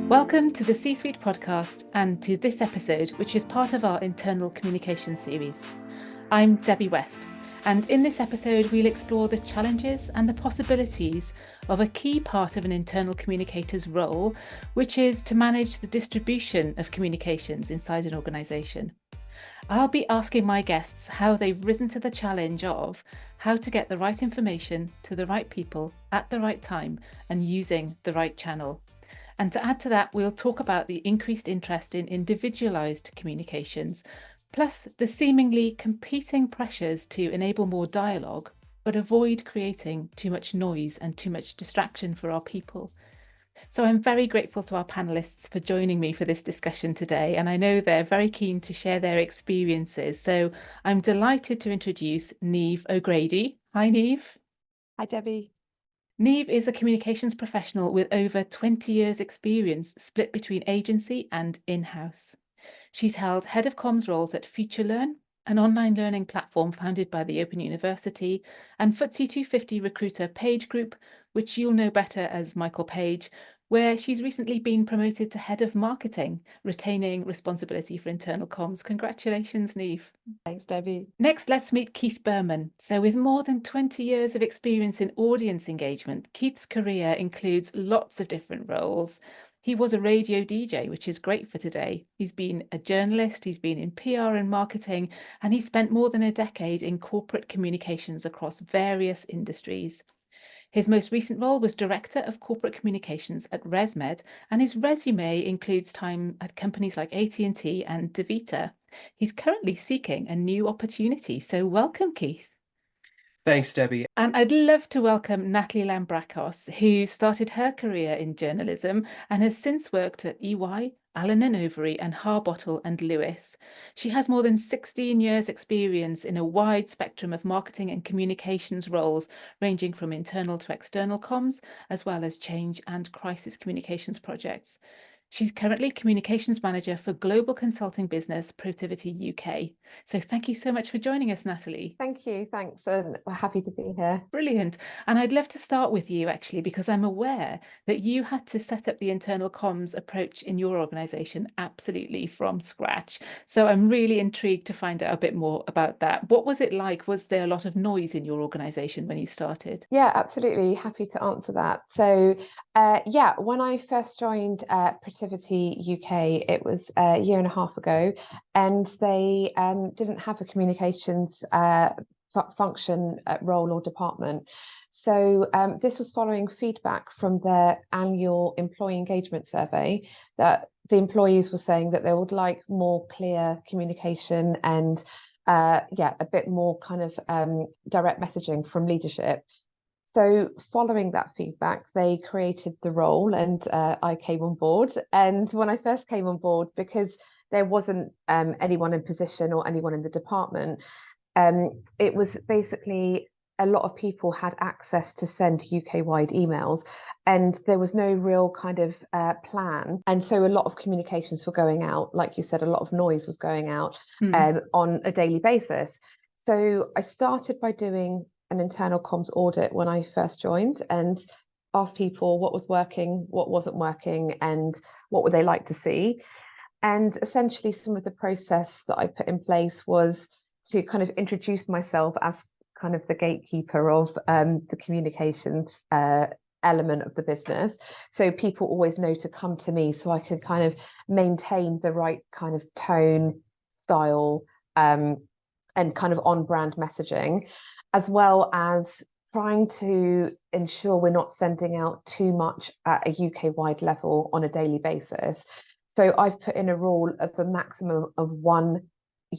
Welcome to the C-Suite podcast and to this episode, which is part of our internal communication series. I'm Debbie West, and in this episode, we'll explore the challenges and the possibilities of a key part of an internal communicator's role, which is to manage the distribution of communications inside an organisation. I'll be asking my guests how they've risen to the challenge of how to get the right information to the right people at the right time and using the right channel. And to add to that, we'll talk about the increased interest in individualised communications, plus the seemingly competing pressures to enable more dialogue, but avoid creating too much noise and too much distraction for our people. So I'm very grateful to our panellists for joining me for this discussion today, and I know they're very keen to share their experiences. So I'm delighted to introduce Niamh O'Grady. Hi, Niamh. Hi, Debbie. Niamh is a communications professional with over 20 years experience split between agency and in-house. She's held head of comms roles at FutureLearn, an online learning platform founded by the Open University, and FTSE 250 recruiter Page Group, which you'll know better as Michael Page, where she's recently been promoted to head of marketing, retaining responsibility for internal comms. Congratulations, Niamh. Thanks, Debbie. Next, let's meet Keith Berman. So with more than 20 years of experience in audience engagement, Keith's career includes lots of different roles. He was a radio DJ, which is great for today. He's been a journalist, he's been in PR and marketing, and he spent more than a decade in corporate communications across various industries. His most recent role was Director of Corporate Communications at ResMed, and his resume includes time at companies like AT&T and DaVita. He's currently seeking a new opportunity, so welcome, Keith. Thanks, Debbie. And I'd love to welcome Natalie Lambracos, who started her career in journalism and has since worked at EY, Allen & Overy and Harbottle and Lewis. She has more than 16 years experience in a wide spectrum of marketing and communications roles, ranging from internal to external comms, as well as change and crisis communications projects. She's currently communications manager for global consulting business Protivity UK. So thank you so much for joining us, Natalie. Thank you. Thanks. And we're happy to be here. Brilliant. And I'd love to start with you, actually, because I'm aware that you had to set up the internal comms approach in your organisation absolutely from scratch. So I'm really intrigued to find out a bit more about that. What was it like? Was there a lot of noise in your organisation when you started? Yeah, absolutely. Happy to answer that. So, when I first joined Protivity UK, it was a year and a half ago, and they didn't have a communications function, role or department. So this was following feedback from their annual employee engagement survey that the employees were saying that they would like more clear communication and a bit more kind of direct messaging from leadership. So following that feedback, they created the role, and I came on board. And when I first came on board, because there wasn't anyone in position or anyone in the department, it was basically a lot of people had access to send UK-wide emails, and there was no real kind of plan. And so a lot of communications were going out. Like you said, a lot of noise was going out on a daily basis. So I started by doing an internal comms audit when I first joined and asked people what was working, what wasn't working, and what would they like to see. And essentially some of the process that I put in place was to kind of introduce myself as kind of the gatekeeper of the communications element of the business. So people always know to come to me so I can kind of maintain the right kind of tone, style, and kind of on-brand messaging, as well as trying to ensure we're not sending out too much at a UK-wide level on a daily basis. So I've put in a rule of a maximum of one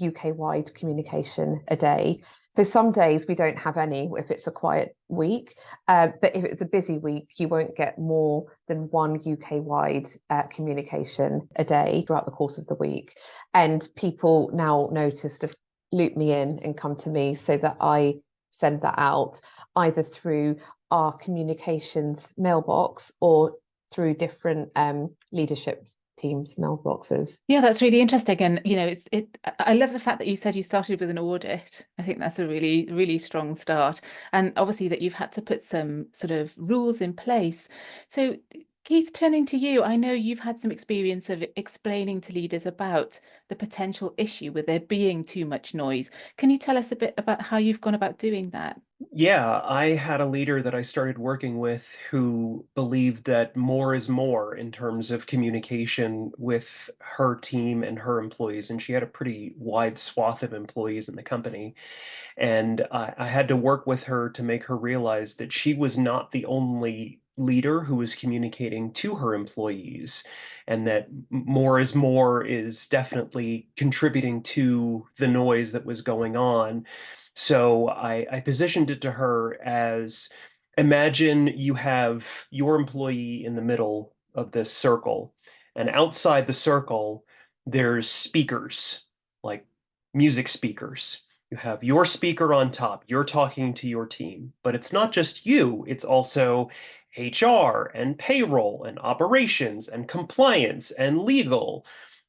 UK-wide communication a day. So some days we don't have any if it's a quiet week, but if it's a busy week, you won't get more than one UK-wide communication a day throughout the course of the week. And people now know to sort of loop me in and come to me so that I send that out either through our communications mailbox or through different leadership teams' mailboxes. Yeah, that's really interesting. And, you know, I love the fact that you said you started with an audit. I think that's a really, really strong start. And obviously that you've had to put some sort of rules in place. So Keith, turning to you, I know you've had some experience of explaining to leaders about the potential issue with there being too much noise. Can you tell us a bit about how you've gone about doing that? Yeah, I had a leader that I started working with who believed that more is more in terms of communication with her team and her employees. And she had a pretty wide swath of employees in the company. And I had to work with her to make her realize that she was not the only leader who was communicating to her employees, and that more is definitely contributing to the noise that was going on. So I positioned it to her as, imagine you have your employee in the middle of this circle, and outside the circle, there's speakers, like music speakers. You have your speaker on top, you're talking to your team, but it's not just you, it's also HR and payroll and operations and compliance and legal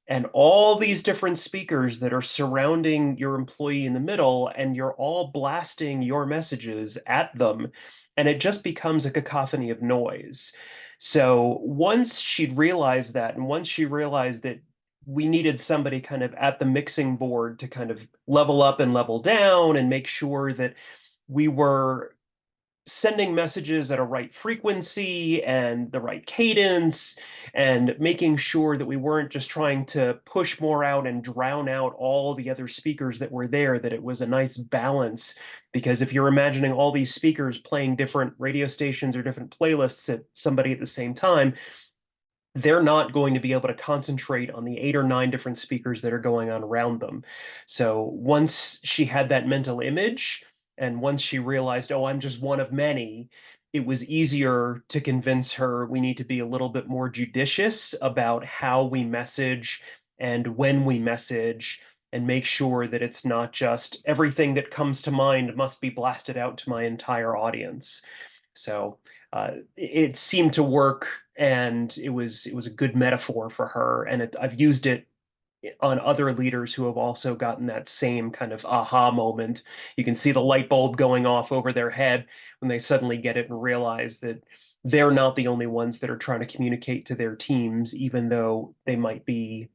and all these different speakers that are surrounding your employee in the middle, and you're all blasting your messages at them, and it just becomes a cacophony of noise. So once she'd realized that, and once she realized that we needed somebody kind of at the mixing board to kind of level up and level down and make sure that we were sending messages at a right frequency and the right cadence, and making sure that we weren't just trying to push more out and drown out all the other speakers that were there, that it was a nice balance. Because if you're imagining all these speakers playing different radio stations or different playlists at somebody at the same time, they're not going to be able to concentrate on the 8 or 9 different speakers that are going on around them. So once she had that mental image, and once she realized, oh, I'm just one of many, it was easier to convince her we need to be a little bit more judicious about how we message and when we message, and make sure that it's not just everything that comes to mind must be blasted out to my entire audience. So it seemed to work, and it was a good metaphor for her. And I've used it on other leaders who have also gotten that same kind of aha moment. You can see the light bulb going off over their head when they suddenly get it and realize that they're not the only ones that are trying to communicate to their teams, even though they might be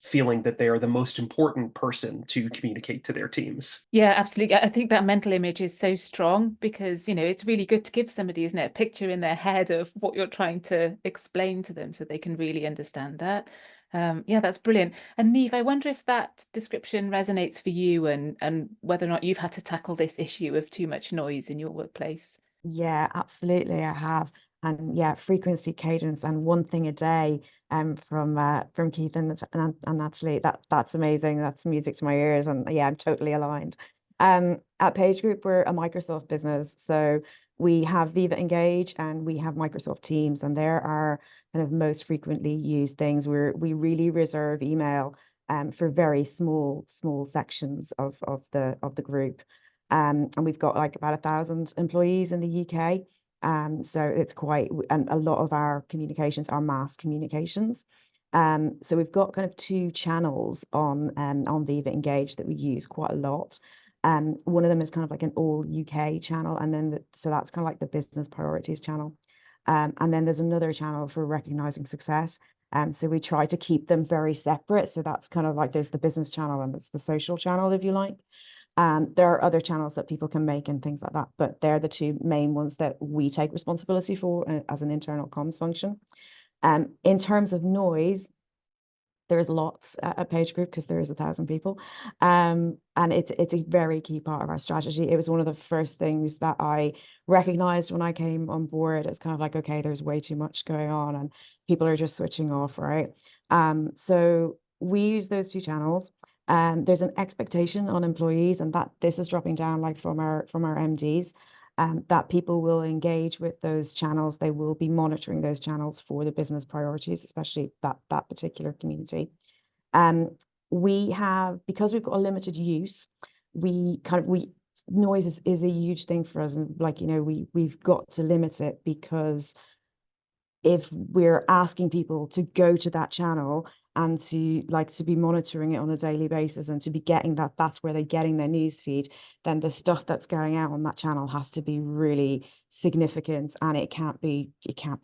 feeling that they are the most important person to communicate to their teams. Yeah, absolutely. I think that mental image is so strong because, it's really good to give somebody, isn't it, a picture in their head of what you're trying to explain to them so they can really understand that. Yeah, that's brilliant. And Niamh, I wonder if that description resonates for you, and whether or not you've had to tackle this issue of too much noise in your workplace. Yeah, absolutely. I have. And yeah, frequency, cadence, and one thing a day from Keith and Natalie. That's amazing. That's music to my ears. And yeah, I'm totally aligned. At Page Group, we're a Microsoft business. So we have Viva Engage and we have Microsoft Teams, and there are kind of most frequently used things. We really reserve email for very small sections of the group. And we've got like about 1,000 employees in the UK. So it's quite, and a lot of our communications are mass communications. So we've got kind of 2 channels on Viva Engage that we use quite a lot. One of them is kind of like an all UK channel, and then so that's kind of like the business priorities channel. And then there's another channel for recognizing success. So we try to keep them very separate. So that's kind of like there's the business channel and there's the social channel, if you like. There are other channels that people can make and things like that, but they're the 2 main ones that we take responsibility for as an internal comms function. In terms of noise, there's lots at Page Group because there is 1,000 people, and it's a very key part of our strategy. It was one of the first things that I recognized when I came on board. It's kind of like, okay, there's way too much going on and people are just switching off, right? So we use those 2 channels. There's an expectation on employees, and that this is dropping down like from our MDs, that people will engage with those channels. They will be monitoring those channels for the business priorities, especially that particular community. We have, because we've got a limited use, noise is a huge thing for us, and like, we've got to limit it, because if we're asking people to go to that channel and to be monitoring it on a daily basis, and to be getting that's where they're getting their news feed, then the stuff that's going out on that channel has to be really significant, and it can't be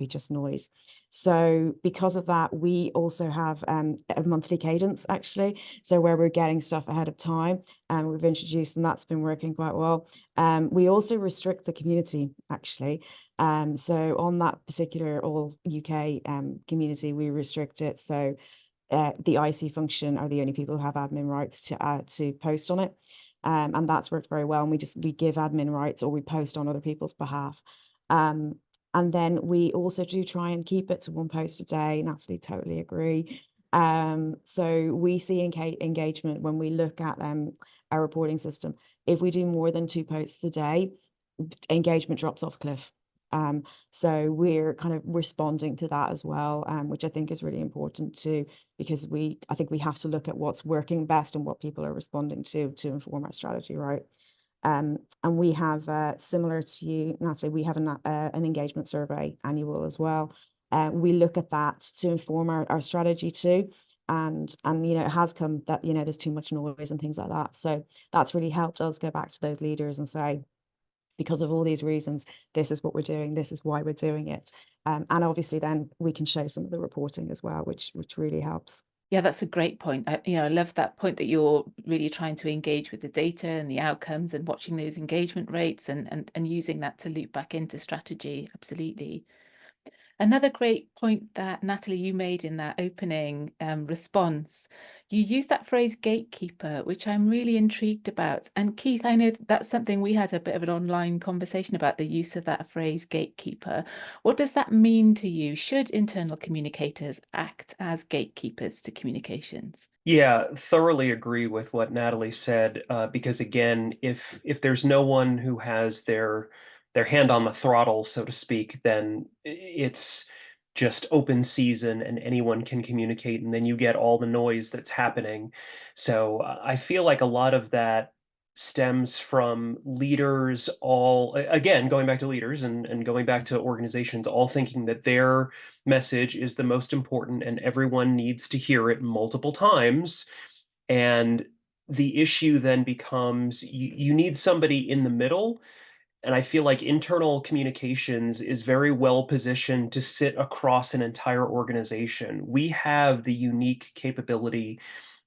just noise. So because of that, we also have a monthly cadence, actually, so where we're getting stuff ahead of time, and we've introduced, and that's been working quite well. We also restrict the community, actually. So on that particular all UK community, we restrict it. So the IC function are the only people who have admin rights to post on it. And that's worked very well. And we give admin rights, or we post on other people's behalf. And then we also do try and keep it to one post a day. Natalie, totally agree. So we see engagement when we look at our reporting system. If we do more than 2 posts a day, engagement drops off a cliff. So we're kind of responding to that as well, which I think is really important too, because I think we have to look at what's working best and what people are responding to inform our strategy, right? And we have, similar to you, Natalie, we have an engagement survey annual as well. We look at that to inform our strategy too. And it has come that, there's too much noise and things like that. So that's really helped us go back to those leaders and say, because of all these reasons, this is what we're doing, this is why we're doing it. And obviously then we can show some of the reporting as well, which really helps. Yeah, that's a great point. I love that point that you're really trying to engage with the data and the outcomes and watching those engagement rates and using that to loop back into strategy. Absolutely. Another great point that, Natalie, you made in that opening response, you used that phrase gatekeeper, which I'm really intrigued about. And Keith, I know that's something we had a bit of an online conversation about, the use of that phrase gatekeeper. What does that mean to you? Should internal communicators act as gatekeepers to communications? Yeah, thoroughly agree with what Natalie said, because again, if there's no one who has their hand on the throttle, so to speak, then it's just open season and anyone can communicate, and then you get all the noise that's happening. So I feel like a lot of that stems from leaders again, going back to leaders and going back to organizations, all thinking that their message is the most important and everyone needs to hear it multiple times. And the issue then becomes you need somebody in the middle. And I feel like internal communications is very well positioned to sit across an entire organization. We have the unique capability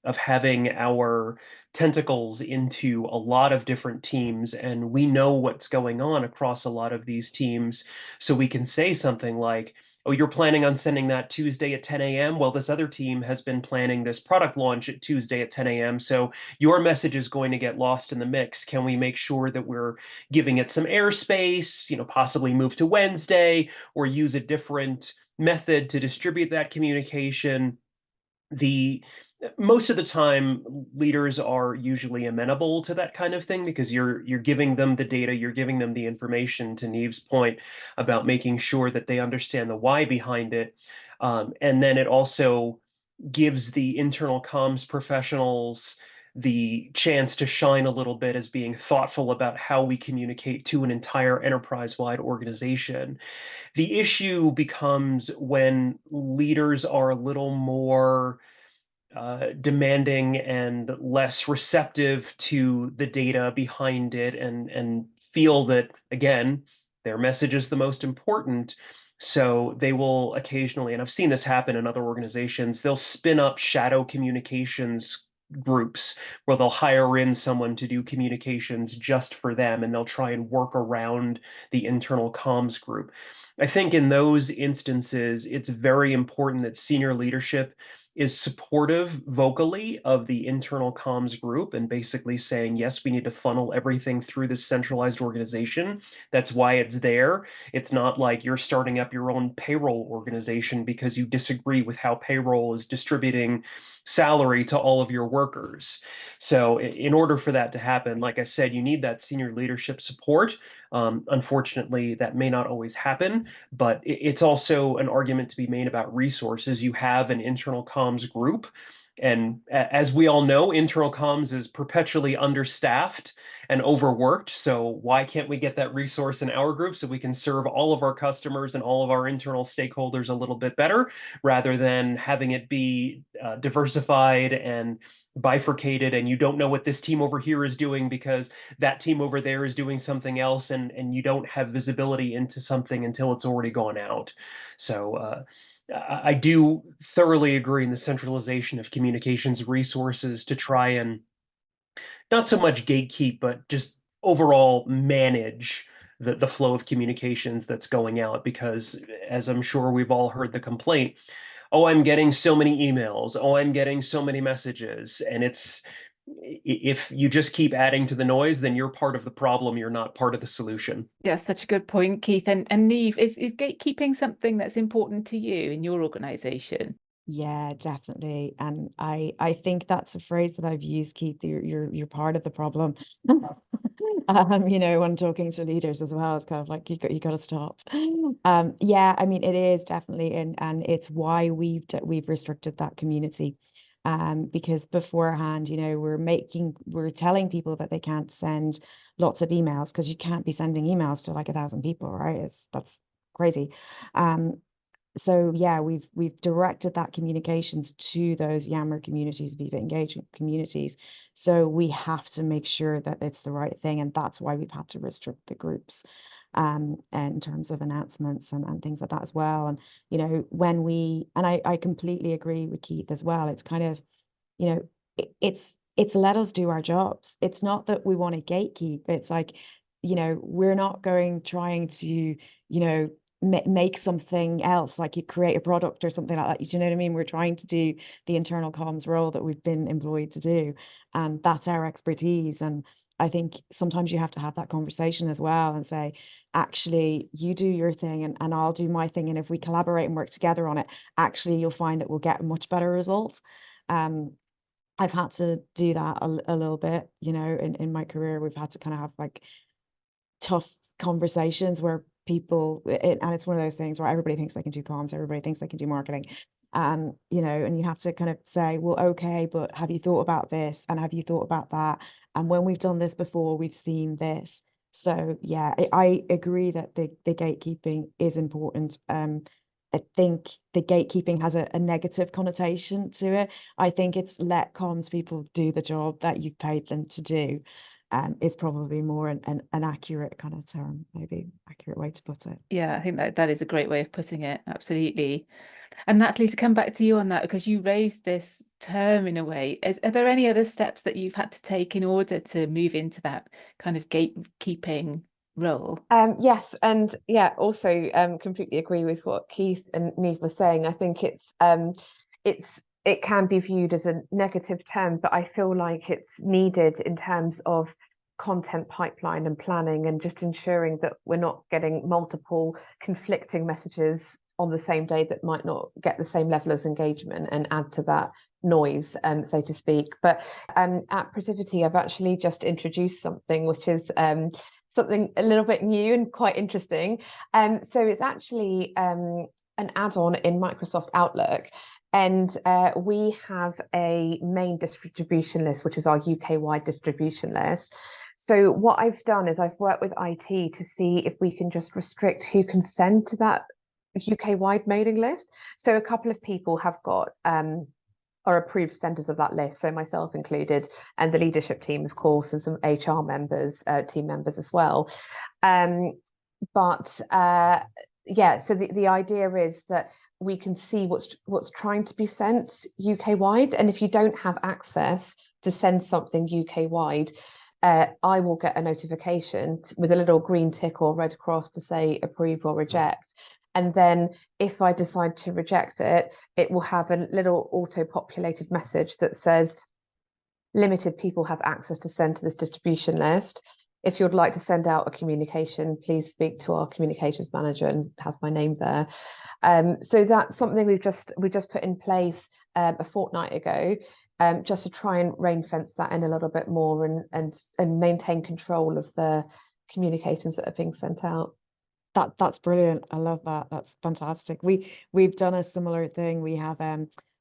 of having our tentacles into a lot of different teams, and we know what's going on across a lot of these teams. So we can say something like, oh, you're planning on sending that Tuesday at 10 a.m. Well, this other team has been planning this product launch at Tuesday at 10 a.m. So your message is going to get lost in the mix. Can we make sure that we're giving it some airspace, possibly move to Wednesday or use a different method to distribute that communication? Most of the time, leaders are usually amenable to that kind of thing because you're giving them the data, you're giving them the information, to Niamh's point about making sure that they understand the why behind it. And then it also gives the internal comms professionals the chance to shine a little bit as being thoughtful about how we communicate to an entire enterprise-wide organization. The issue becomes when leaders are a little more demanding and less receptive to the data behind it, and feel that, again, their message is the most important. So they will occasionally, and I've seen this happen in other organizations, they'll spin up shadow communications groups where they'll hire in someone to do communications just for them, and they'll try and work around the internal comms group. I think in those instances, it's very important that senior leadership is supportive vocally of the internal comms group and basically saying, yes, we need to funnel everything through this centralized organization. That's why it's there. It's not like you're starting up your own payroll organization because you disagree with how payroll is distributing salary to all of your workers. So in order for that to happen, like I said, you need that senior leadership support. Unfortunately, that may not always happen, but it's also an argument to be made about resources. You have an internal comms group. And as we all know, internal comms is perpetually understaffed and overworked. So why can't we get that resource in our group so we can serve all of our customers and all of our internal stakeholders a little bit better, rather than having it be diversified and bifurcated, and you don't know what this team over here is doing because that team over there is doing something else, and you don't have visibility into something until it's already gone out. So I do thoroughly agree in the centralization of communications resources to try and not so much gatekeep, but just overall manage the flow of communications that's going out. Because as I'm sure we've all heard the complaint, oh, I'm getting so many emails, oh, I'm getting so many messages, and it's if you just keep adding to the noise, then you're part of the problem, you're not part of the solution. Yeah, such a good point, Keith. And Niamh, is gatekeeping something that's important to you in your organization? Yeah, definitely. And I think that's a phrase that I've used, Keith. You're part of the problem. You know, when talking to leaders as well, it's kind of like you got to stop. Yeah, I mean, it is definitely, and it's why we've restricted that community. Because beforehand, you know, we're telling people that they can't send lots of emails, because you can't be sending emails to like 1,000 people, right? That's crazy. So yeah, we've directed that communications to those Yammer communities, Viva engagement communities. So we have to make sure that it's the right thing, and that's why we've had to restrict the groups in terms of announcements and things like that as well. And you know, when I completely agree with Keith as well. It's kind of, you know, it's let us do our jobs. It's not that we want to gatekeep. It's like, you know, we're not trying to, you know, make something else, like you create a product or something like that. Do you know what I mean? We're trying to do the internal comms role that we've been employed to do, and that's our expertise. And I think sometimes you have to have that conversation as well and say, actually, you do your thing and I'll do my thing. And if we collaborate and work together on it, actually, you'll find that we'll get a much better result. I've had to do that a little bit, you know, in my career. We've had to kind of have like tough conversations where people, and it's one of those things where everybody thinks they can do comms, everybody thinks they can do marketing. You know, and you have to kind of say, well, okay, but have you thought about this? And have you thought about that? And when we've done this before, we've seen this. So yeah, I agree that the gatekeeping is important. I think the gatekeeping has a negative connotation to it. I think it's let comms people do the job that you've paid them to do. Is probably more an accurate kind of term, maybe accurate way to put it. Yeah, I think that is a great way of putting it. Absolutely. And Natalie, to come back to you on that, because you raised this term in a way, are there any other steps that you've had to take in order to move into that kind of gatekeeping role? Yes, and yeah, also completely agree with what Keith and Niamh were saying. I think it can be viewed as a negative term, but I feel like it's needed in terms of content pipeline and planning, and just ensuring that we're not getting multiple conflicting messages on the same day that might not get the same level as engagement and add to that noise, so to speak. But at Protivity, I've actually just introduced something which is something a little bit new and quite interesting. So it's actually an add-on in Microsoft Outlook. And we have a main distribution list, which is our UK-wide distribution list. So what I've done is I've worked with IT to see if we can just restrict who can send to that UK-wide mailing list. So a couple of people have got are approved senders of that list, so myself included, and the leadership team, of course, and some HR members, team members as well. But yeah, so the idea is that we can see what's trying to be sent UK-wide, and if you don't have access to send something UK-wide, I will get a notification with a little green tick or red cross to say approve or reject. And then if I decide to reject it, it will have a little auto-populated message that says, limited people have access to send to this distribution list. If you'd like to send out a communication, please speak to our communications manager, and has my name there. So that's something we just put in place a fortnight ago, just to try and ring fence that in a little bit more and maintain control of the communications that are being sent out. That's brilliant. I love that. That's fantastic. We've done a similar thing. We have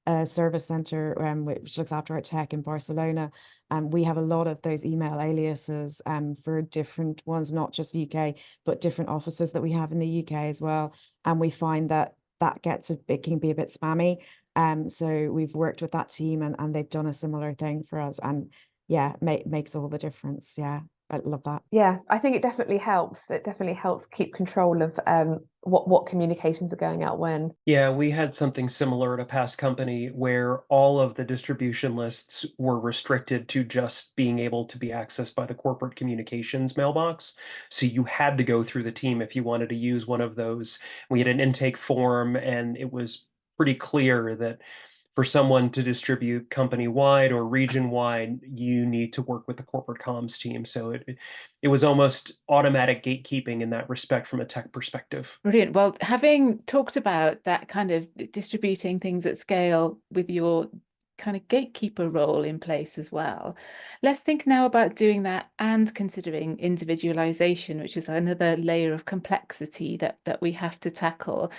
a service center which looks after our tech in Barcelona. We have a lot of those email aliases for different ones, not just UK, but different offices that we have in the UK as well. And we find that it can be a bit spammy. So we've worked with that team and they've done a similar thing for us. And yeah, makes all the difference. Yeah, I love that. Yeah, I think it definitely helps. It definitely helps keep control of what communications are going out when. Yeah, we had something similar at a past company where all of the distribution lists were restricted to just being able to be accessed by the corporate communications mailbox. So you had to go through the team if you wanted to use one of those. We had an intake form, and it was pretty clear that for someone to distribute company-wide or region-wide, you need to work with the corporate comms team. So it was almost automatic gatekeeping in that respect from a tech perspective. Brilliant. Well, having talked about that kind of distributing things at scale with your kind of gatekeeper role in place as well, let's think now about doing that and considering individualization, which is another layer of complexity that we have to tackle.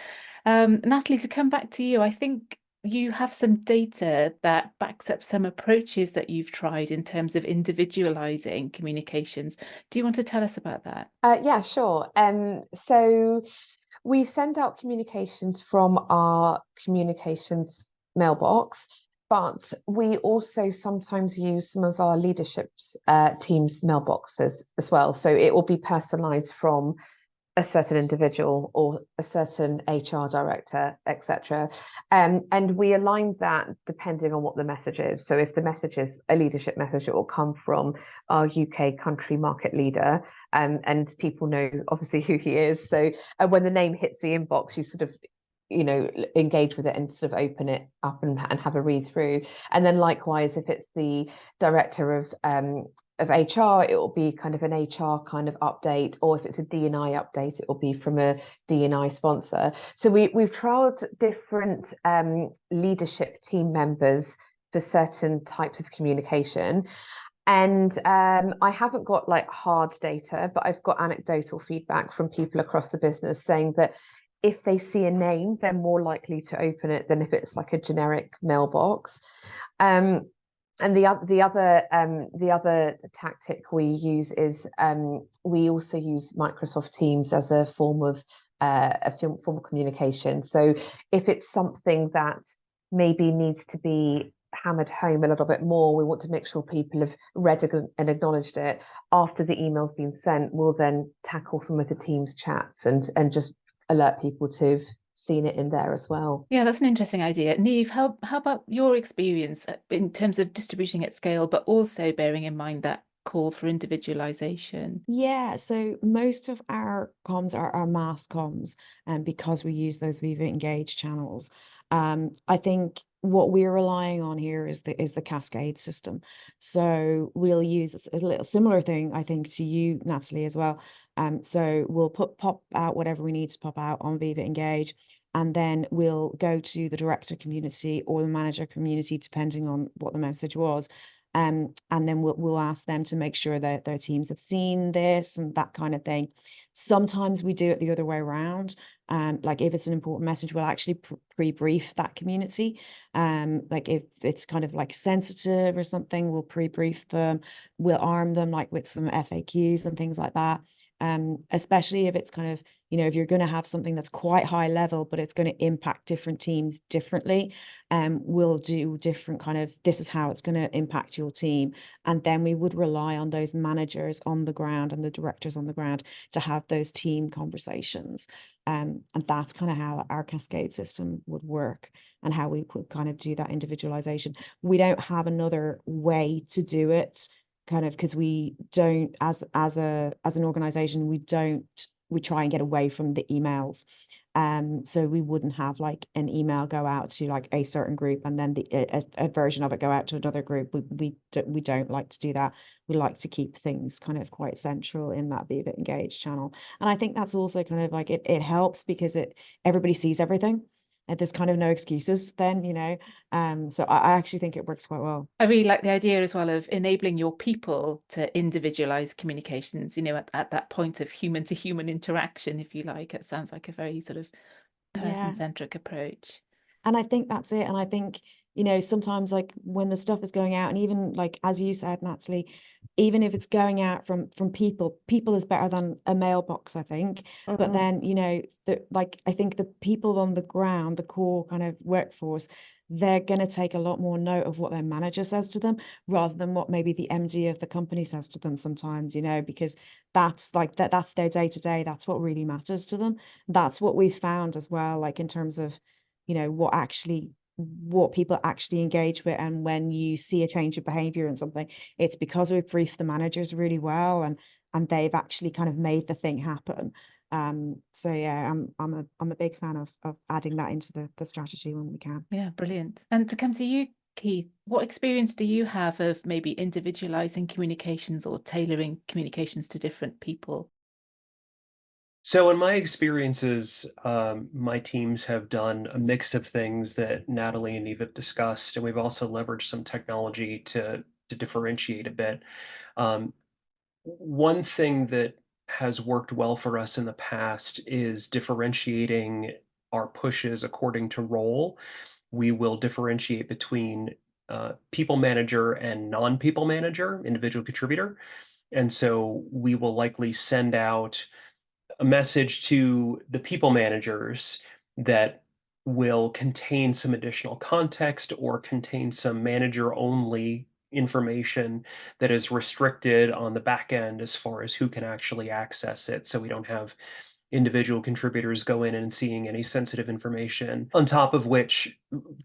Natalie, to come back to you, I think you have some data that backs up some approaches that you've tried in terms of individualizing communications. Do you want to tell us about that? Yeah, sure. So we send out communications from our communications mailbox, but we also sometimes use some of our leadership's team's mailboxes as well. So it will be personalized from a certain individual or a certain HR director, etc. And we align that depending on what the message is. So if the message is a leadership message, it will come from our UK country market leader, and people know obviously who he is. So when the name hits the inbox, you sort of engage with it and sort of open it up and have a read through. And then likewise, if it's the director of HR, it will be kind of an HR kind of update, or if it's a D&I update, it will be from a D&I sponsor. So we've trialed different leadership team members for certain types of communication. And I haven't got like hard data, but I've got anecdotal feedback from people across the business saying that if they see a name, they're more likely to open it than if it's like a generic mailbox. And the other tactic we use is we also use Microsoft Teams as a form of form of communication. So if it's something that maybe needs to be hammered home a little bit more, we want to make sure people have read and acknowledged it. After the email's been sent, we'll then tackle some of the Teams chats and just alert people to have seen it in there as well. Yeah, that's an interesting idea. Niamh, how about your experience in terms of distributing at scale, but also bearing in mind that call for individualization? Yeah, so most of our comms are our mass comms, and because we use those Viva Engage channels. I think what we're relying on here is the cascade system. So we'll use a little similar thing, I think, to you, Natalie, as well. So we'll pop out whatever we need to pop out on Viva Engage, and then we'll go to the director community or the manager community, depending on what the message was. And then we'll ask them to make sure that their teams have seen this and that kind of thing. Sometimes we do it the other way around. Like if it's an important message, we'll actually pre-brief that community. Like if it's kind of like sensitive or something, we'll pre-brief them. We'll arm them like with some FAQs and things like that. Especially if it's kind of, if you're going to have something that's quite high level, but it's going to impact different teams differently, we'll do different kind of, this is how it's going to impact your team. And then we would rely on those managers on the ground and the directors on the ground to have those team conversations. And that's kind of how our cascade system would work and how we could kind of do that individualization. We don't have another way to do it, kind of, because we don't, as an organization, we try and get away from the emails. So we wouldn't have like an email go out to like a certain group and then a version of it go out to another group. We don't like to do that. We like to keep things kind of quite central in that Viva Engage channel. And I think that's also kind of like it helps because everybody sees everything. And there's kind of no excuses then, so I actually think it works quite well. I really like the idea as well of enabling your people to individualize communications, at that point of human to human interaction, if you like. It sounds like a very sort of person-centric approach. And I think that's it. And I think, you know, sometimes like when the stuff is going out, and even like as you said, Natalie, even if it's going out from people is better than a mailbox, I think. But then, you know, like I think the people on the ground, the core kind of workforce, they're going to take a lot more note of what their manager says to them rather than what maybe the MD of the company says to them sometimes, you know, because that's like that's their day to day. That's what really matters to them. That's what we've found as well, like in terms of, you know, what people actually engage with. And when you see a change of behavior in something, it's because we've briefed the managers really well, and they've actually kind of made the thing happen. So yeah, I'm a big fan of adding that into the strategy when we can. Yeah, brilliant. And to come to you, Keith, what experience do you have of maybe individualizing communications or tailoring communications to different people? So in my experiences, my teams have done a mix of things that Natalie and Niamh have discussed, and we've also leveraged some technology to differentiate a bit. Um, One thing that has worked well for us in the past is differentiating our pushes according to role. We will differentiate between people manager and non-people manager, individual contributor. And so we will likely send out a message to the people managers that will contain some additional context or contain some manager only information that is restricted on the back end as far as who can actually access it, so we don't have individual contributors go in and seeing any sensitive information. On top of which,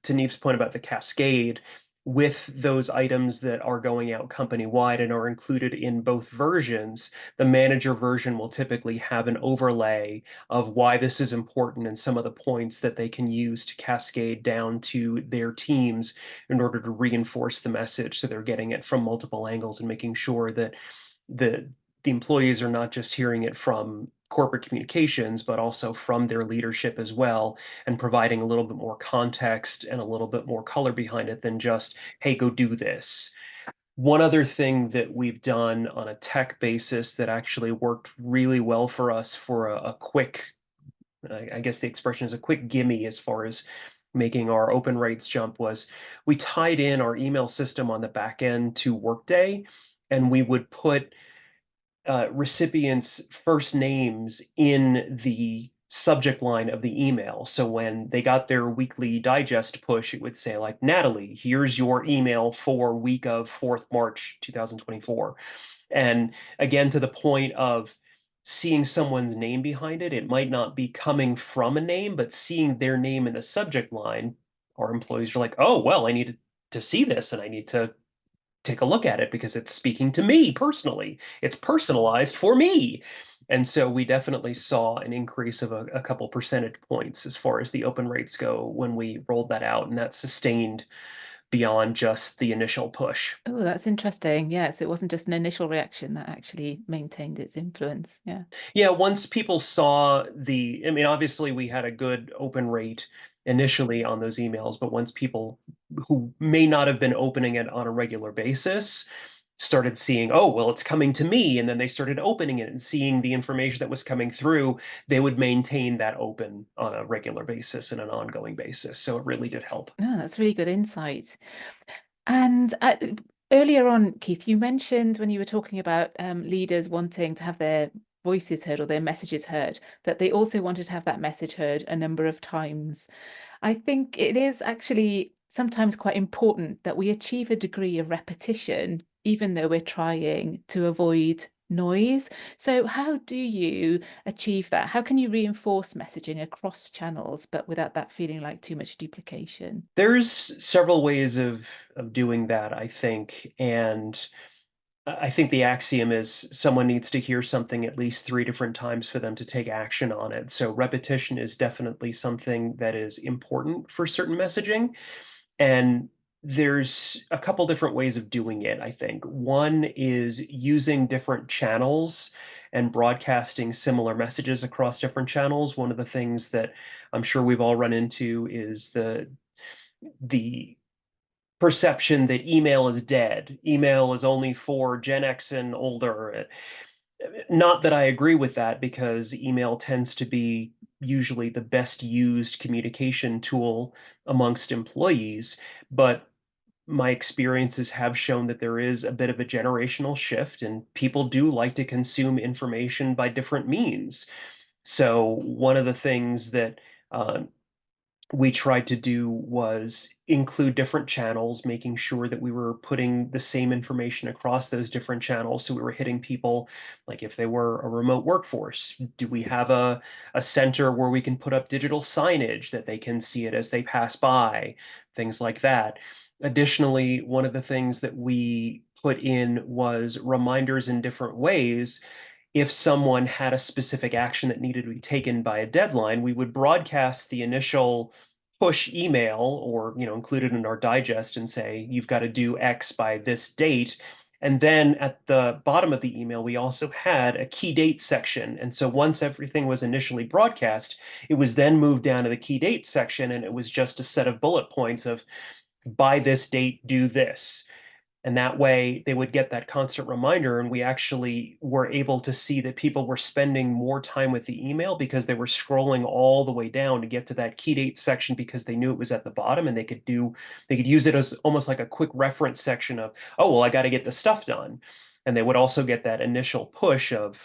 to Niamh's point about the cascade, with those items that are going out company-wide and are included in both versions, the manager version will typically have an overlay of why this is important and some of the points that they can use to cascade down to their teams in order to reinforce the message, so they're getting it from multiple angles and making sure that the employees are not just hearing it from corporate communications, but also from their leadership as well, and providing a little bit more context and a little bit more color behind it than just, hey, go do this. One other thing that we've done on a tech basis that actually worked really well for us for a quick, I guess the expression is a quick gimme as far as making our open rates jump, was we tied in our email system on the back end to Workday, and we would put recipients' first names in the subject line of the email. So when they got their weekly digest push, it would say like, Natalie, here's your email for week of 4th March 2024. And again, to the point of seeing someone's name behind it, it might not be coming from a name, but seeing their name in the subject line, our employees are like, oh, well, I need to see this and I need to take a look at it because it's speaking to me personally. It's personalized for me. And so we definitely saw an increase of a couple percentage points as far as the open rates go when we rolled that out, and that sustained beyond just the initial push. Oh, that's interesting. Yeah, so it wasn't just an initial reaction that actually maintained its influence. Yeah. Yeah, once people saw I mean, obviously we had a good open rate initially on those emails, but once people who may not have been opening it on a regular basis started seeing, oh, well, it's coming to me, and then they started opening it and seeing the information that was coming through, they would maintain that open on a regular basis and an ongoing basis. So it really did help. No, that's really good insight. And earlier on, Keith, you mentioned when you were talking about leaders wanting to have their voices heard or their messages heard, that they also wanted to have that message heard a number of times. I think it is actually sometimes quite important that we achieve a degree of repetition, even though we're trying to avoid noise. So how do you achieve that? How can you reinforce messaging across channels, but without that feeling like too much duplication? There's several ways of doing that, I think. And I think the axiom is someone needs to hear something at least 3 different times for them to take action on it. So repetition is definitely something that is important for certain messaging. And there's a couple different ways of doing it, I think. One is using different channels and broadcasting similar messages across different channels. One of the things that I'm sure we've all run into is the perception that email is dead. Email is only for Gen X and older. Not that I agree with that, because email tends to be usually the best used communication tool amongst employees, but my experiences have shown that there is a bit of a generational shift, and people do like to consume information by different means. So one of the things that we tried to do was include different channels, making sure that we were putting the same information across those different channels. So we were hitting people, like if they were a remote workforce, do we have a center where we can put up digital signage that they can see it as they pass by, things like that. Additionally, one of the things that we put in was reminders in different ways. If someone had a specific action that needed to be taken by a deadline, we would broadcast the initial push email, or include it in our digest and say, you've got to do X by this date. And then at the bottom of the email, we also had a key date section. And so once everything was initially broadcast, it was then moved down to the key date section, and it was just a set of bullet points of, by this date, do this. And that way they would get that constant reminder, and we actually were able to see that people were spending more time with the email because they were scrolling all the way down to get to that key date section, because they knew it was at the bottom, and they could use it as almost like a quick reference section of, oh, well, I got to get the stuff done. And they would also get that initial push of,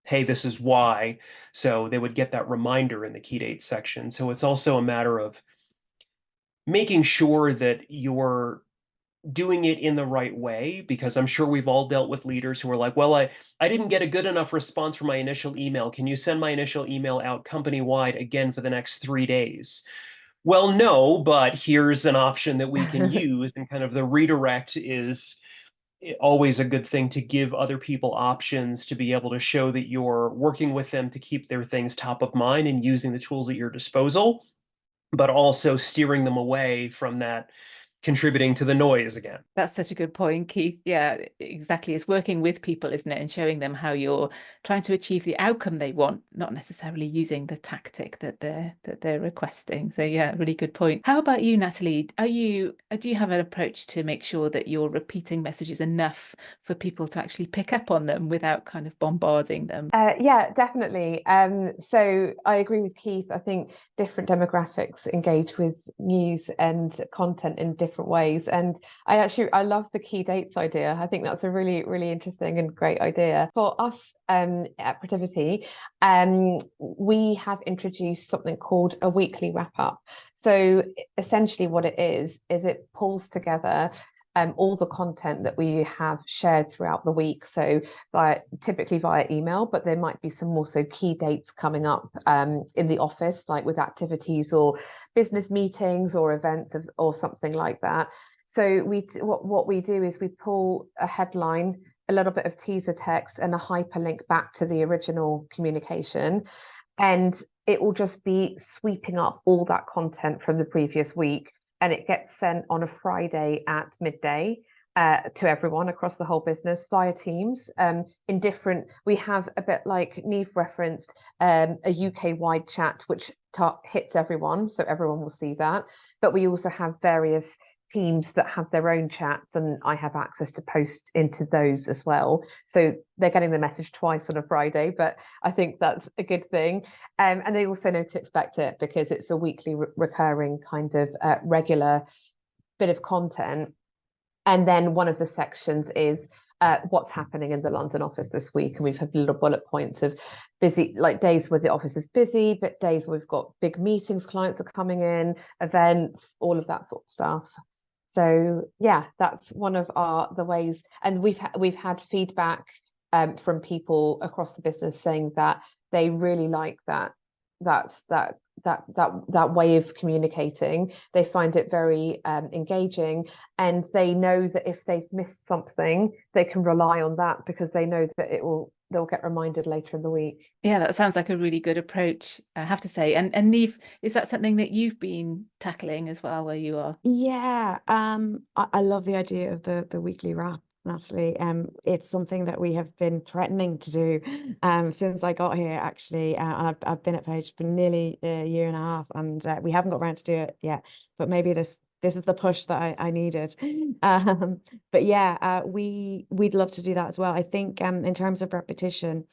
hey, this is why. So they would get that reminder in the key date section. So it's also a matter of making sure that you're doing it in the right way, because I'm sure we've all dealt with leaders who are like, well, I didn't get a good enough response from my initial email. Can you send my initial email out company-wide again for the next 3 days? Well, no, but here's an option that we can use. And kind of the redirect is always a good thing, to give other people options to be able to show that you're working with them to keep their things top of mind and using the tools at your disposal, but also steering them away from that contributing to the noise again. That's such a good point, Keith. Yeah, exactly. It's working with people, isn't it? And showing them how you're trying to achieve the outcome they want, not necessarily using the tactic that they're requesting. So yeah, really good point. How about you, Natalie? Do you have an approach to make sure that you're repeating messages enough for people to actually pick up on them without kind of bombarding them? Yeah, definitely. So I agree with Keith. I think different demographics engage with news and content in different ways. And I love the key dates idea. I think that's a really, really interesting and great idea. For us at Protiviti, we have introduced something called a weekly wrap up. So essentially what it is it pulls together all the content that we have shared throughout the week. So typically via email, but there might be some also key dates coming up in the office, like with activities or business meetings or events or something like that. So what we do is we pull a headline, a little bit of teaser text, and a hyperlink back to the original communication. And it will just be sweeping up all that content from the previous week. And it gets sent on a Friday at midday to everyone across the whole business via Teams. We have a bit like Niamh referenced, a UK-wide chat, which hits everyone, so everyone will see that. But we also have various teams that have their own chats, and I have access to post into those as well. So they're getting the message twice on a Friday, but I think that's a good thing. And they also know to expect it, because it's a weekly recurring kind of regular bit of content. And then one of the sections is what's happening in the London office this week. And we've had little bullet points of busy, like days where the office is busy, but days where we've got big meetings, clients are coming in, events, all of that sort of stuff. So yeah, that's one of the ways. And we've had feedback from people across the business saying that they really like that way of communicating. They find it very engaging, and they know that if they've missed something, they can rely on that, because they know that they'll get reminded later in the week. Yeah, that sounds like a really good approach, I have to say. And Niamh, is that something that you've been tackling as well where you are? Yeah, I love the idea of the weekly wrap, Natalie. It's something that we have been threatening to do since I got here, actually. And I've been at Page for nearly a year and a half, and we haven't got around to do it yet. But maybe this is the push that I needed. But yeah, we'd love to do that as well. I think in terms of repetition,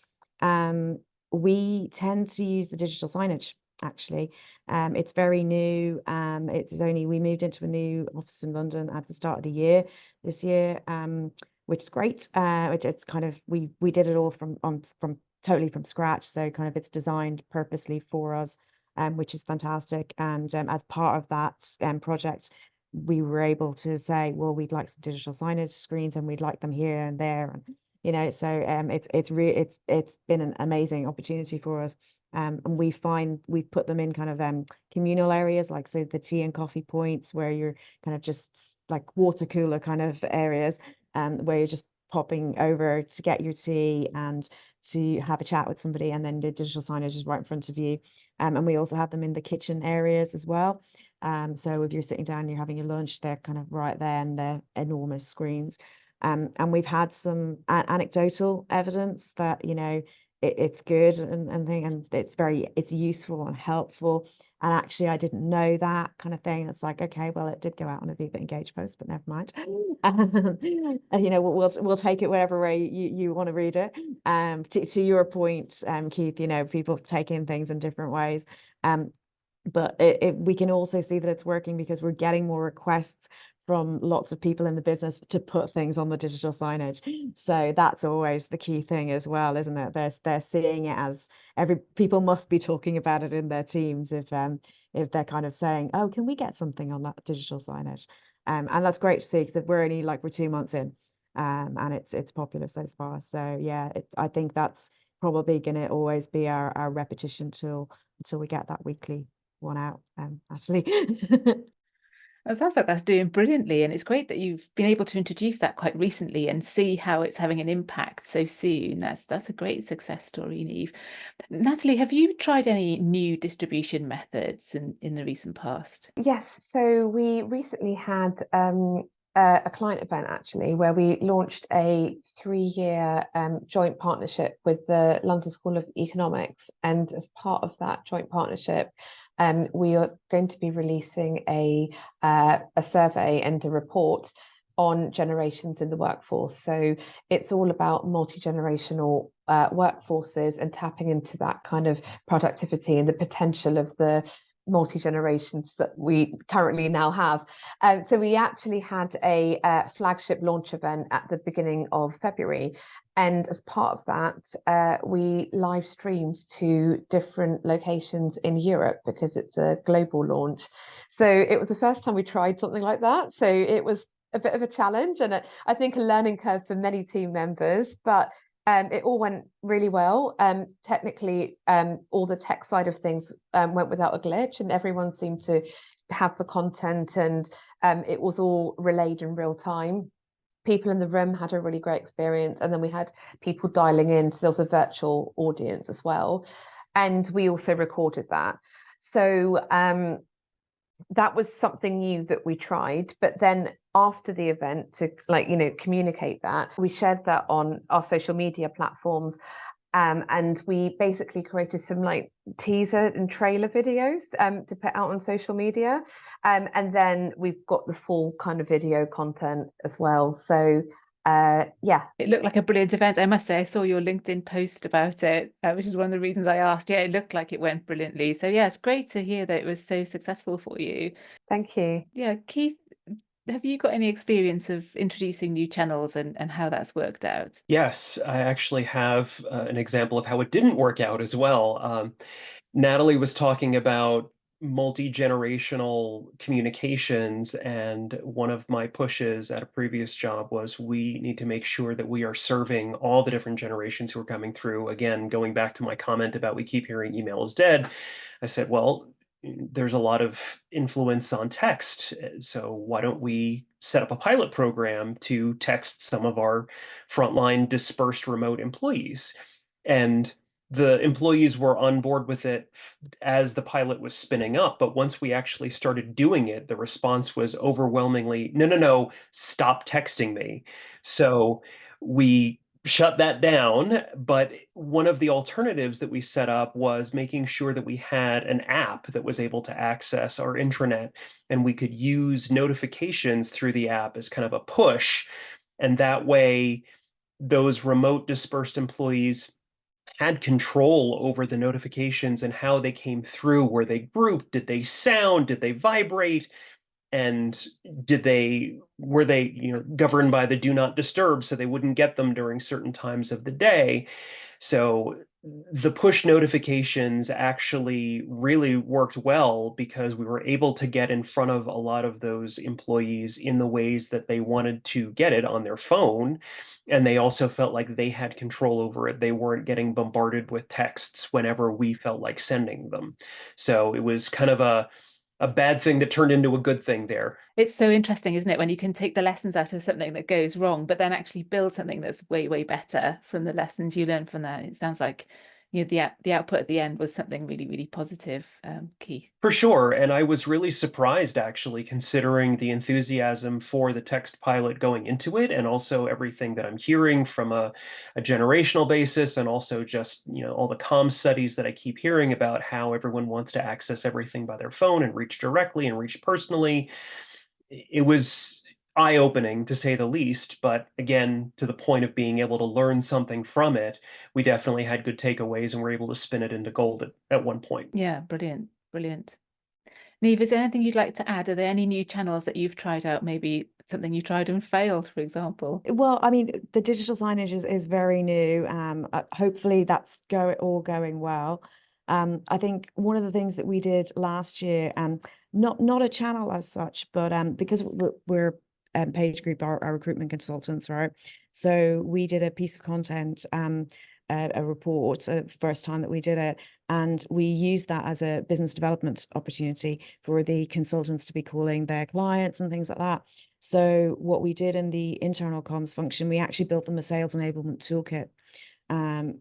we tend to use the digital signage actually. It's very new. We moved into a new office in London at the start of the year this year, which is great. It's kind of we did it all from totally from scratch. So kind of it's designed purposely for us, which is fantastic. And as part of that project, we were able to say, well, we'd like some digital signage screens and we'd like them here and there. And so it's been an amazing opportunity for us. And we've put them in kind of communal areas, like so the tea and coffee points where you're kind of just like water cooler kind of areas, where you're just popping over to get your tea and to have a chat with somebody, and then the digital signage is right in front of you. And we also have them in the kitchen areas as well. So if you're sitting down and you're having your lunch, they're kind of right there, and they're enormous screens. And we've had some anecdotal evidence that, it's good and it's useful and helpful. And actually, I didn't know that kind of thing. It's like, okay, well, it did go out on a Viva Engage post, but never mind. We'll take it wherever way you want to read it. To your point, Keith, people taking things in different ways. But we can also see that it's working because we're getting more requests from lots of people in the business to put things on the digital signage. So that's always the key thing as well, isn't it? They're seeing it as people must be talking about it in their teams if they're kind of saying, oh, can we get something on that digital signage? And that's great to see, because we're 2 months in, and it's popular so far. So yeah, I think that's probably going to always be our repetition tool until we get that weekly one out, Natalie. It sounds like that's doing brilliantly, and it's great that you've been able to introduce that quite recently and see how it's having an impact so soon. That's a great success story, Niamh. Natalie, have you tried any new distribution methods in the recent past? Yes, so we recently had a client event actually where we launched a 3-year joint partnership with the London School of Economics, and as part of that joint partnership, we are going to be releasing a survey and a report on generations in the workforce. So it's all about multi-generational workforces and tapping into that kind of productivity and the potential of the multi-generations that we currently now have. So we actually had a flagship launch event at the beginning of February. And as part of that, we live streamed to different locations in Europe because it's a global launch. So it was the first time we tried something like that. So it was a bit of a challenge and I think a learning curve for many team members, but it all went really well. Technically, all the tech side of things went without a glitch, and everyone seemed to have the content, and it was all relayed in real time. People in the room had a really great experience, and then we had people dialing in, so there was a virtual audience as well, and we also recorded that. So that was something new that we tried. But then after the event, to communicate that, we shared that on our social media platforms, and we basically created some teaser and trailer videos to put out on social media, and then we've got the full kind of video content as well. So yeah, it looked like a brilliant event. I must say, I saw your LinkedIn post about it, which is one of the reasons I asked. Yeah, it looked like it went brilliantly. So yeah, it's great to hear that it was so successful for you. Thank you. Yeah, Keith, have you got any experience of introducing new channels and how that's worked out? Yes, I actually have an example of how it didn't work out as well. Natalie was talking about multi-generational communications, and one of my pushes at a previous job was we need to make sure that we are serving all the different generations who are coming through. Again, going back to my comment about we keep hearing email is dead, I said, well, there's a lot of influence on text, so why don't we set up a pilot program to text some of our frontline dispersed remote employees? And the employees were on board with it as the pilot was spinning up, but once we actually started doing it, the response was overwhelmingly, no, stop texting me. So we shut that down, but one of the alternatives that we set up was making sure that we had an app that was able to access our intranet, and we could use notifications through the app as kind of a push, and that way those remote dispersed employees had control over the notifications and how they came through. Were they grouped? Did they sound? Did they vibrate? And were they, governed by the do not disturb so they wouldn't get them during certain times of the day? So the push notifications actually really worked well because we were able to get in front of a lot of those employees in the ways that they wanted to get it on their phone. And they also felt like they had control over it. They weren't getting bombarded with texts whenever we felt like sending them. So it was kind of a bad thing that turned into a good thing there. It's so interesting, isn't it, when you can take the lessons out of something that goes wrong, but then actually build something that's way, way better from the lessons you learn from that. It sounds like the output at the end was something really, really positive, Keith. For sure. And I was really surprised, actually, considering the enthusiasm for the text pilot going into it, and also everything that I'm hearing from a generational basis, and also just, all the comm studies that I keep hearing about how everyone wants to access everything by their phone and reach directly and reach personally. It was eye-opening, to say the least, but again, to the point of being able to learn something from it, we definitely had good takeaways and were able to spin it into gold at one point. Yeah, brilliant, brilliant. Niamh, is there anything you'd like to add? Are there any new channels that you've tried out? Maybe something you tried and failed, for example? Well, I mean, the digital signage is very new. Hopefully that's all going well. I think one of the things that we did last year, not a channel as such, but because we're Page Group, our recruitment consultants, right? So we did a piece of content, a report, first time that we did it, and we used that as a business development opportunity for the consultants to be calling their clients and things like that. So what we did in the internal comms function, we actually built them a sales enablement toolkit.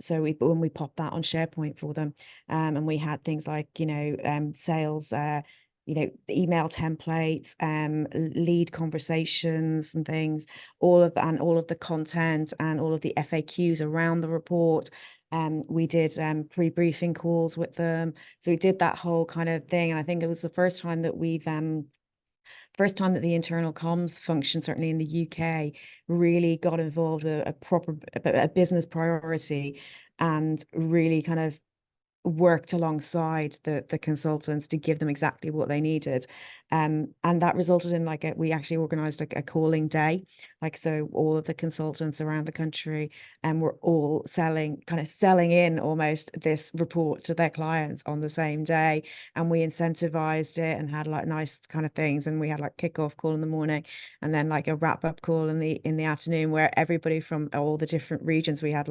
So when we popped that on SharePoint for them, and we had things like, sales, email templates, lead conversations and things, all of the content and all of the FAQs around the report. We did pre-briefing calls with them. So we did that whole kind of thing. And I think it was the first time that the internal comms function, certainly in the UK, really got involved with a business priority and really kind of worked alongside the consultants to give them exactly what they needed. And that resulted in we actually organized a calling day. So all of the consultants around the country were all selling in almost this report to their clients on the same day. And we incentivized it and had nice kind of things. And we had kickoff call in the morning and then a wrap up call in the afternoon, where everybody from all the different regions, we had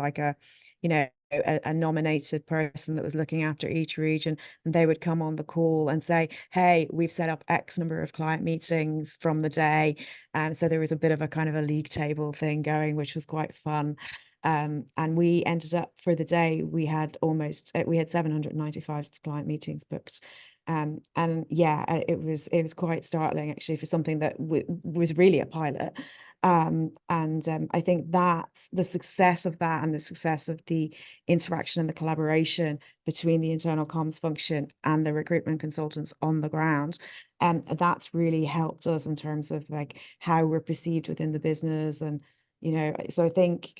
a nominated person that was looking after each region, and they would come on the call and say, hey, we've set up X number of client meetings from the day. So there was a bit of a kind of a league table thing going, which was quite fun. And we ended up, for the day, we had 795 client meetings booked. And yeah, it was quite startling, actually, for something that was really a pilot. I think that's the success of that, and the success of the interaction and the collaboration between the internal comms function and the recruitment consultants on the ground. And that's really helped us in terms of how we're perceived within the business. And, so I think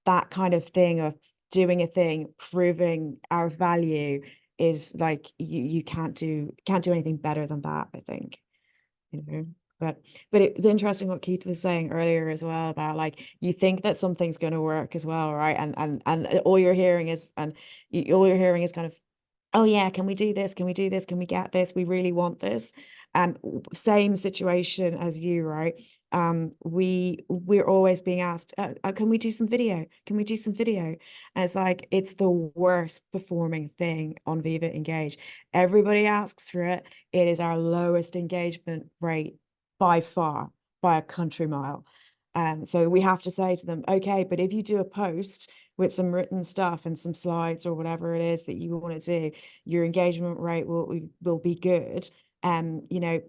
that kind of thing of doing a thing, proving our value, is you can't do anything better than that, I think. But it's interesting what Keith was saying earlier as well about you think that something's going to work as well, right? And all you're hearing is kind of, oh yeah, can we do this? Can we do this? Can we get this? We really want this. Same situation as you, right? We're always being asked, can we do some video? Can we do some video? And it's the worst performing thing on Viva Engage. Everybody asks for it. It is our lowest engagement rate by far, by a country mile. So we have to say to them, okay, but if you do a post with some written stuff and some slides or whatever it is that you want to do, your engagement rate will be good.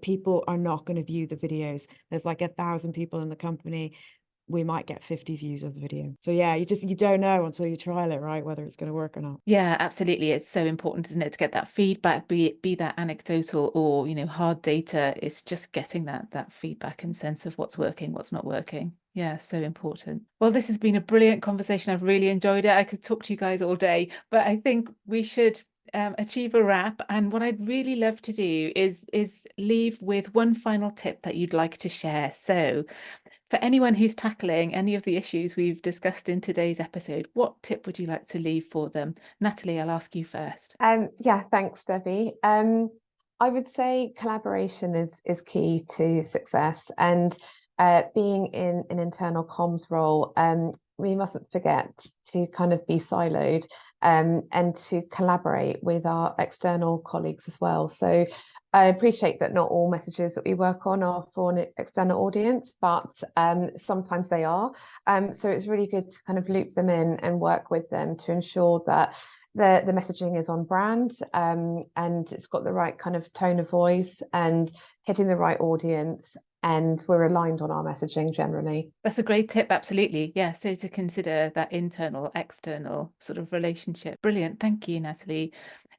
People are not going to view the videos. There's 1,000 people in the company. We might get 50 views of the video. So yeah, you don't know until you trial it, right, whether it's going to work or not. Yeah, absolutely. It's so important, isn't it, to get that feedback, be that anecdotal or hard data. It's just getting that feedback and sense of what's working, what's not working. Yeah, so important. Well, this has been a brilliant conversation. I've really enjoyed it. I could talk to you guys all day, but I think we should achieve a wrap. And what I'd really love to do is leave with one final tip that you'd like to share. So for anyone who's tackling any of the issues we've discussed in today's episode, what tip would you like to leave for them? Natalie, I'll ask you first. Yeah, thanks, Debbie. I would say collaboration is key to success, and being in an internal comms role, we mustn't forget to kind of be siloed and to collaborate with our external colleagues as well. So I appreciate that not all messages that we work on are for an external audience, but sometimes they are. So it's really good to kind of loop them in and work with them to ensure that the messaging is on brand, and it's got the right kind of tone of voice and hitting the right audience, and we're aligned on our messaging generally. That's a great tip, absolutely. Yeah, so to consider that internal, external sort of relationship. Brilliant. Thank you, Natalie.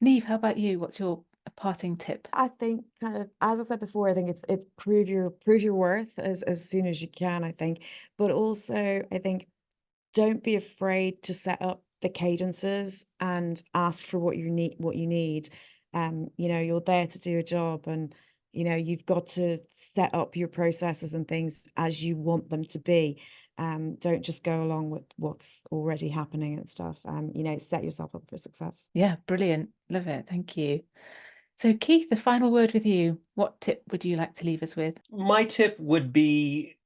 Niamh, how about you? What's your parting tip? I think kind of, as I said before, I think it's prove your worth as soon as you can, I think. But also I think don't be afraid to set up the cadences and ask for what you need. You're there to do a job, and you've got to set up your processes and things as you want them to be. Don't just go along with what's already happening and stuff. Set yourself up for success. Yeah, brilliant. Love it. Thank you. So Keith, the final word with you. What tip would you like to leave us with? My tip would be,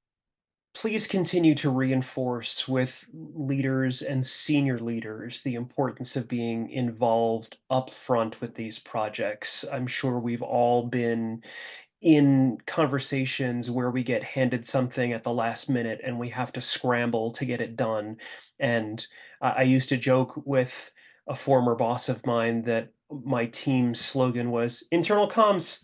please continue to reinforce with leaders and senior leaders the importance of being involved upfront with these projects. I'm sure we've all been in conversations where we get handed something at the last minute and we have to scramble to get it done. And I used to joke with a former boss of mine that my team's slogan was internal comms.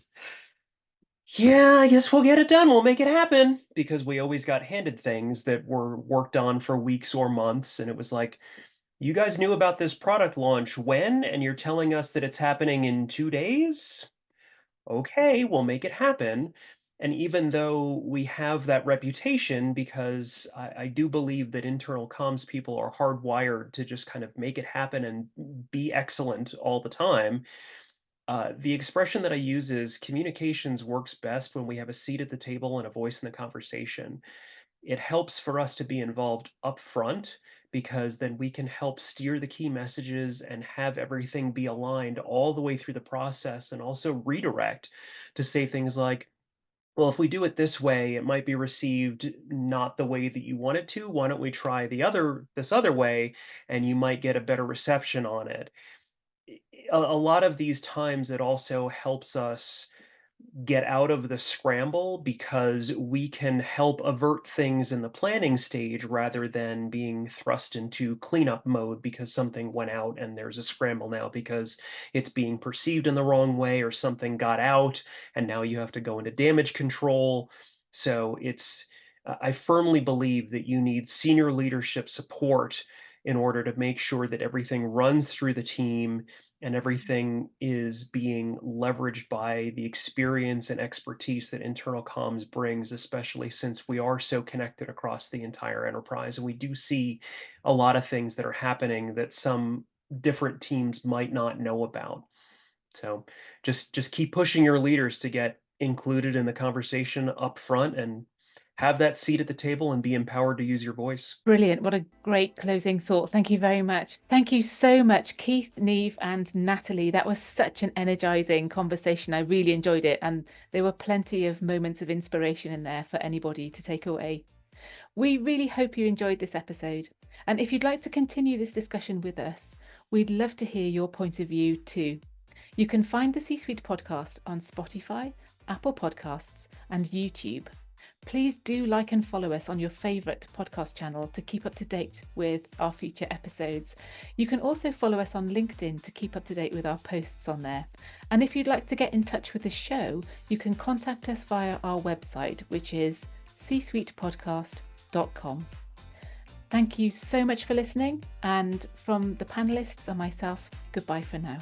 Yeah, I guess we'll get it done. We'll make it happen, because we always got handed things that were worked on for weeks or months. And it was like, you guys knew about this product launch when? And you're telling us that it's happening in 2 days? Okay, we'll make it happen. And even though we have that reputation, because I do believe that internal comms people are hardwired to just kind of make it happen and be excellent all the time, the expression that I use is communications works best when we have a seat at the table and a voice in the conversation. It helps for us to be involved up front, because then we can help steer the key messages and have everything be aligned all the way through the process, and also redirect to say things like, well, if we do it this way, it might be received not the way that you want it to. Why don't we try this other way, and you might get a better reception on it. A lot of these times it also helps us get out of the scramble, because we can help avert things in the planning stage rather than being thrust into cleanup mode because something went out and there's a scramble now because it's being perceived in the wrong way or something got out and now you have to go into damage control. So I firmly believe that you need senior leadership support in order to make sure that everything runs through the team and everything is being leveraged by the experience and expertise that internal comms brings, especially since we are so connected across the entire enterprise. And we do see a lot of things that are happening that some different teams might not know about. So just keep pushing your leaders to get included in the conversation up front and have that seat at the table and be empowered to use your voice. Brilliant. What a great closing thought. Thank you very much. Thank you so much, Keith, Niamh, and Natalie. That was such an energizing conversation. I really enjoyed it. And there were plenty of moments of inspiration in there for anybody to take away. We really hope you enjoyed this episode. And if you'd like to continue this discussion with us, we'd love to hear your point of view too. You can find the C-Suite podcast on Spotify, Apple Podcasts, and YouTube. Please do like and follow us on your favourite podcast channel to keep up to date with our future episodes. You can also follow us on LinkedIn to keep up to date with our posts on there. And if you'd like to get in touch with the show, you can contact us via our website, which is csuitepodcast.com. Thank you so much for listening, and from the panelists and myself, goodbye for now.